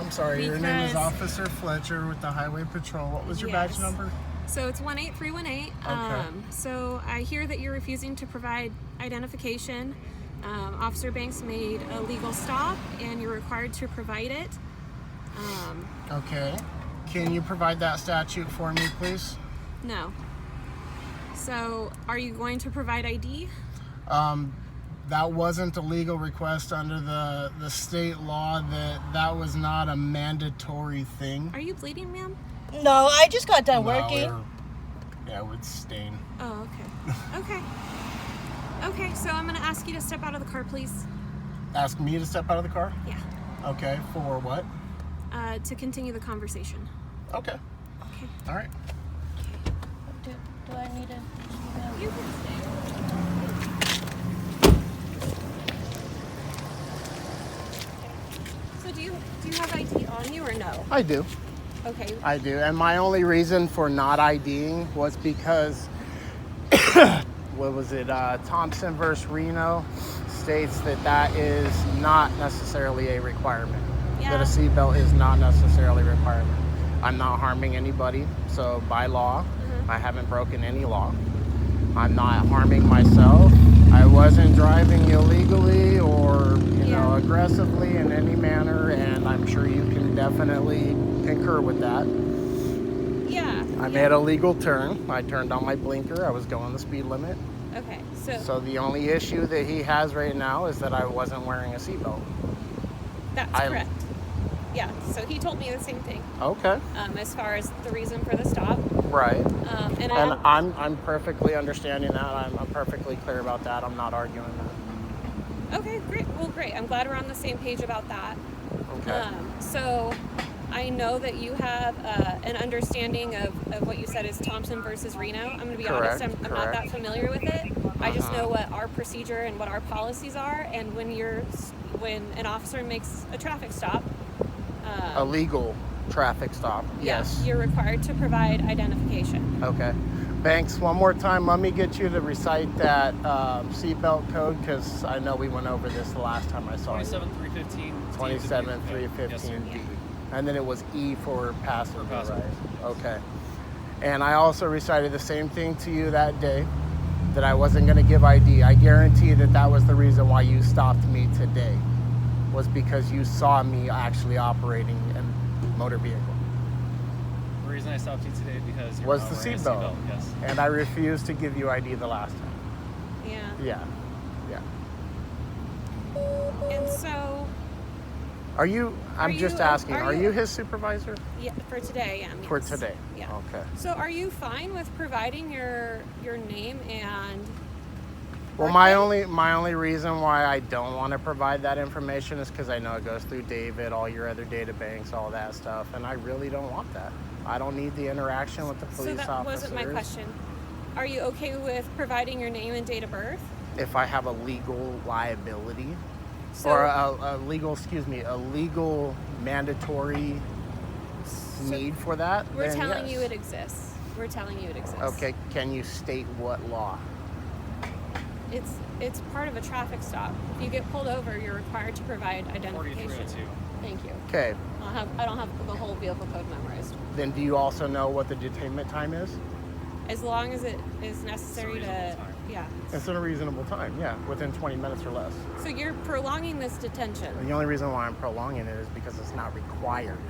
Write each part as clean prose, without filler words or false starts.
I'm sorry, your name is Officer Fletcher with the Highway Patrol. What was your badge number? So it's 18318. Okay. So I hear that you're refusing to provide identification. Officer Banks made a legal stop and you're required to provide it. Okay. Can you provide that statute for me, please? No. So are you going to provide ID? That wasn't a legal request under the state law. That was not a mandatory thing. Are you bleeding, ma'am? No, I just got done working. Yeah, it would stain. Oh, okay. Okay. Okay, so I'm going to ask you to step out of the car, please. Ask me to step out of the car? Yeah. Okay, for what? To continue the conversation. Okay. Okay. All right. Do I need to? You can stay. So do you have ID on you or no? I do. Okay. I do. And my only reason for not IDing was because, what was it, Thompson versus Reno states that is not necessarily a requirement. Yeah. That a seatbelt is not necessarily a requirement. I'm not harming anybody, so by law, I haven't broken any law. I'm not harming myself. I wasn't driving illegally or, you know, aggressively in any manner, and I'm sure you can definitely concur with that. Yeah. I made a legal turn. I turned on my blinker. I was going the speed limit. Okay, So the only issue that he has right now is that I wasn't wearing a seatbelt. That's correct. Yeah, so he told me the same thing. Okay. As far as the reason for the stop. Right. And I'm perfectly understanding that. I'm perfectly clear about that. I'm not arguing that. Okay, great. Well, great. I'm glad we're on the same page about that. Okay. So I know that you have an understanding of what you said is Thompson versus Reno. I'm going to be honest, I'm not that familiar with it. I just know what our procedure and what our policies are. And when an officer makes a traffic stop, a legal traffic stop. Yes. You're required to provide identification. Okay. Banks, one more time, let me get you to recite that seatbelt code, because I know we went over this the last time I saw you. 27315. 27315B. Yes, and then it was E for passenger, right? Yes. Okay. And I also recited the same thing to you that day, that I wasn't going to give ID. I guarantee that was the reason why you stopped me today, was because you saw me actually operating a motor vehicle. The reason I stopped you today because you was were the wearing a seatbelt. Yes. And I refused to give you ID the last time. Yeah. Yeah. And so... Are you his supervisor? Yeah, for today, yeah. For today? Yeah. Okay. So are you fine with providing your name and... Well, my only reason why I don't want to provide that information is because I know it goes through David, all your other data banks, all that stuff, and I really don't want that. I don't need the interaction with the police officers. So that wasn't my question. Are you okay with providing your name and date of birth? If I have a legal liability, or a legal mandatory need for that, we're then telling yes. you it exists. We're telling you it exists. Okay, can you state what law? It's part of a traffic stop. If you get pulled over, you're required to provide identification. 4302. Thank you. Okay. I don't have the whole vehicle code memorized. Then do you also know what the detainment time is? As long as it is necessary to, yeah. It's in a reasonable time, yeah, within 20 minutes or less. So you're prolonging this detention. And the only reason why I'm prolonging it is because it's not required.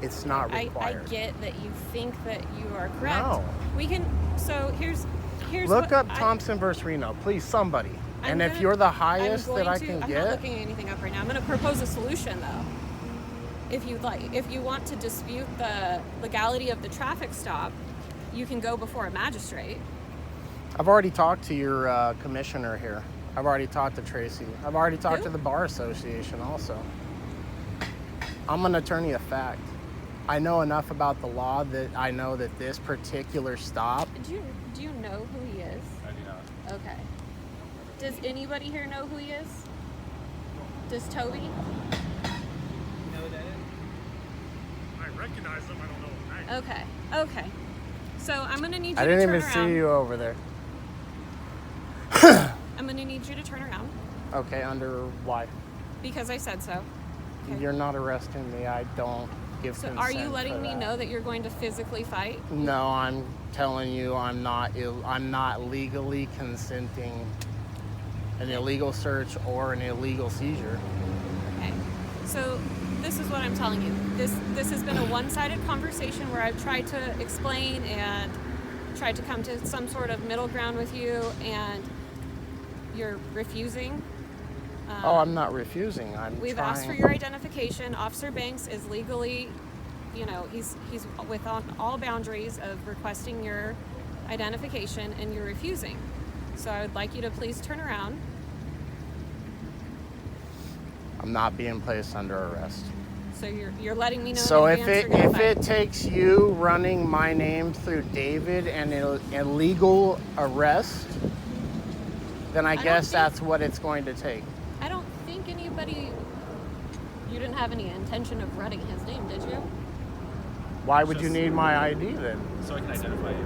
It's not required. I get that you think that you are correct. No. We can, so here's Look up Thompson versus Reno, please, somebody. And if you're the highest that I can get. I'm not looking anything up right now. I'm going to propose a solution, though. If you'd like. If you want to dispute the legality of the traffic stop, you can go before a magistrate. I've already talked to your commissioner here. I've already talked to Tracy. I've already talked to the Bar Association also. I'm an attorney of fact. I know enough about the law that I know that this particular stop. Do you know who he is? I do not. Okay. Does anybody here know who he is? Does Toby? You know who that is? I recognize him. I don't know his name. Okay. So I'm gonna need you to I turn didn't around. even see you over there. I'm gonna need you to turn around. Okay, under why? Because I said so. Okay. You're not arresting me. I don't give So consent are you letting for me that. know that you're going to physically fight? No, I'm telling you I'm not legally consenting an illegal search or an illegal seizure. Okay. So this is what I'm telling you. This has been a one-sided conversation where I've tried to explain and tried to come to some sort of middle ground with you, and you're refusing. I'm not refusing. We've asked for your identification. Officer Banks is legally, he's within all boundaries of requesting your identification, and you're refusing. So I would like you to please turn around. I'm not being placed under arrest. So you're letting me know. So in advance if it takes you running my name through David and an illegal arrest, then I guess that's what it's going to take. I don't think anybody. You didn't have any intention of running his name, did you? Why would you need my ID then? So I can identify you.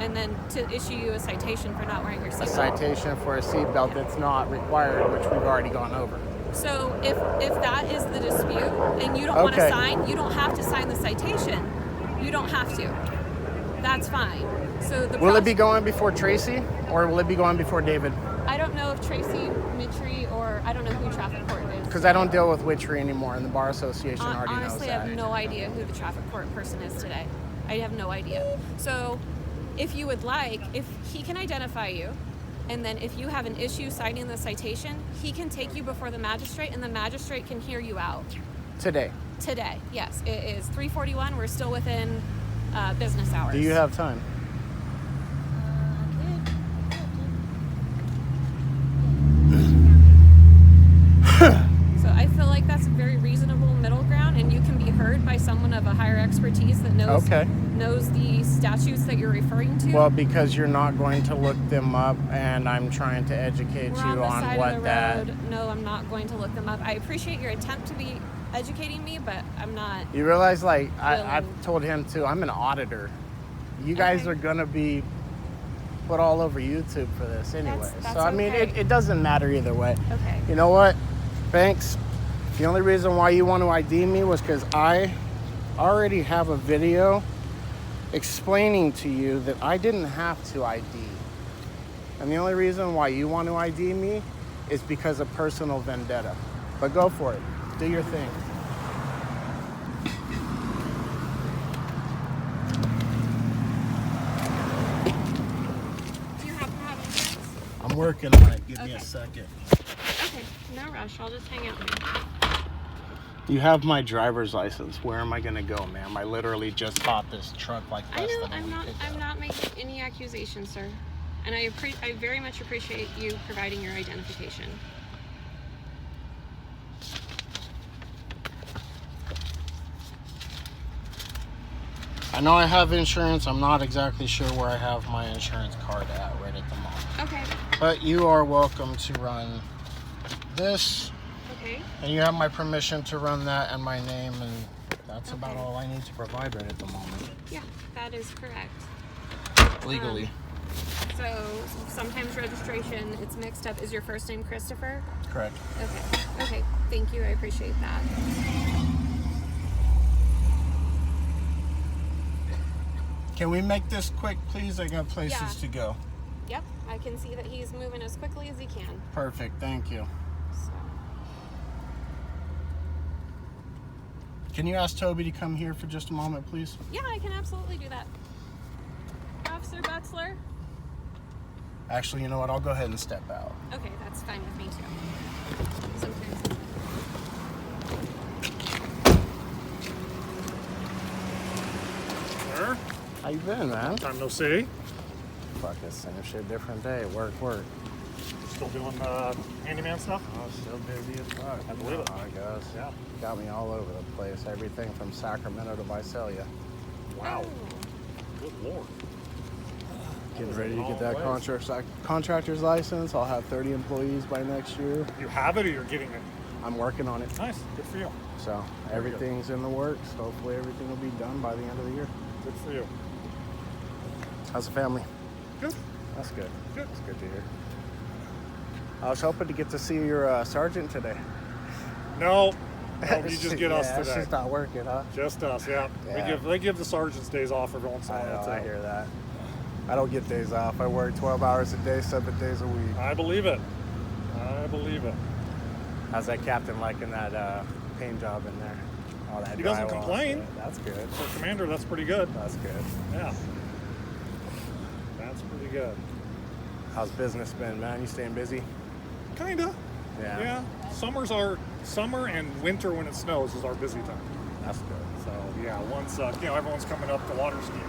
And then to issue you a citation for not wearing your A seatbelt. citation for a seatbelt that's not required, which we've already gone over. So if that is the dispute and you don't want to sign, you don't have to sign the citation. You don't have to. That's fine. So Will it be going before Tracy or will it be going before David? I don't know if Tracy Mitri or I don't know who traffic court is. Because I don't deal with Witchery anymore, and the Bar Association already knows Honestly, that. I have no idea who the traffic court person is today. I have no idea. So if you would like, if he can identify you, and then if you have an issue signing the citation, he can take you before the magistrate, and the magistrate can hear you out. Today. Today, yes. It is 3:41. We're still within business hours. Do you have time? So I feel like that's a very reasonable middle ground, and you can be heard by someone of a higher expertise that knows the statutes that you're referring to. Well, because you're not going to look them up, and I'm trying to educate We're you on the on side what of the that. road. No, I'm not going to look them up. I appreciate your attempt to be educating me, but I'm not. You realize, like, willing. I've told him too, I'm an auditor. You guys are going to be put all over YouTube for this anyway. That's so, I mean, okay. it doesn't matter either way. Okay. You know what? Banks, the only reason why you want to ID me was because I already have a video explaining to you that I didn't have to ID. And the only reason why you want to ID me is because of personal vendetta. But go for it. Do your thing. Do you happen to have insurance? I'm working on it. Give me a second. Okay, no rush. I'll just hang out here. You have my driver's license. Where am I gonna go, ma'am? I literally just bought this truck like I less know. than a week ago. I'm not making any accusations, sir. And I very much appreciate you providing your identification. I know I have insurance. I'm not exactly sure where I have my insurance card at right at the moment. Okay. But you are welcome to run this. Okay. And you have my permission to run that and my name, and that's about all I need to provide right at the moment. Yeah, that is correct. Legally. So sometimes registration, it's mixed up. Is your first name Christopher? Correct. Okay. Okay. Thank you. I appreciate that. Can we make this quick, please? I got places to go. Yep. I can see that he's moving as quickly as he can. Perfect. Thank you. So. Can you ask Toby to come here for just a moment, please? Yeah, I can absolutely do that. Officer Butzler? Actually, you know what? I'll go ahead and step out. Okay, that's fine with me too. Sometimes. Sir, How you been, man? time no see. Fuck this same shit, different day. Work. Still doing handyman stuff? Oh, still busy as fuck. I believe it. I guess. Yeah. Got me all over the place. Everything from Sacramento to Visalia. Wow. Good lord. Getting was ready a to get long that ways. contractor's license. I'll have 30 employees by next year. You have it or you're getting it? I'm working on it. Nice. Good for you. So Very good. everything's in the works. Hopefully everything will be done by the end of the year. Good for you. How's the family? Good. That's good. Good. That's good to hear. I was hoping to get to see your sergeant today. No, Oh, you just get us Yeah, today. she's not working, huh? Just us, yeah. Yeah. They give the sergeants days off every once in a I while. know, I too. hear that. I don't get days off. I work 12 hours a day, 7 days a week. I believe it. I believe it. How's that captain liking that paint job in there? All that He doesn't drywall and complain. shit. That's good. For commander, that's pretty good. That's good. Yeah. That's pretty good. How's business been, man? You staying busy? Kinda. Yeah. Yeah. Summer and winter when it snows is our busy time. That's good. So yeah, once everyone's coming up the water skiing.